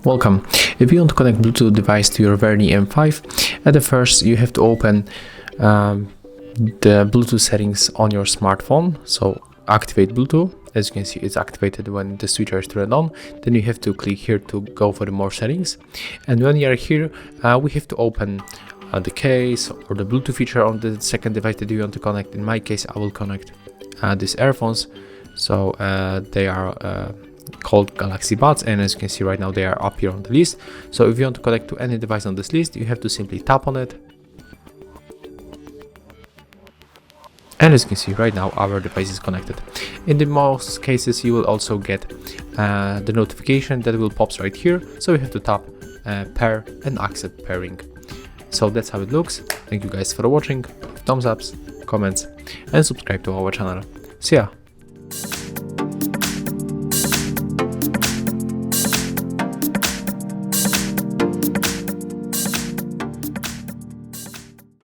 Welcome. If you want to connect Bluetooth device to your VERNEE M5, at the first you have to open the Bluetooth settings on your smartphone. So activate Bluetooth. As you can see, it's activated when the switcher is turned on. Then you have to click here to go for the more settings. And when you are here, we have to open the case or the Bluetooth feature on the second device that you want to connect. In my case, I will connect these earphones. So they are called Galaxy Buds, and as you can see right now they are up here on the list. So if you want to connect to any device on this list, you have to simply tap on it, and as you can see right now our device is connected. In the most cases you will also get the notification that will pops right here, so you have to tap pair and accept pairing. So that's how it looks. Thank you guys for watching. Thumbs ups, comments, and subscribe to our channel. See ya.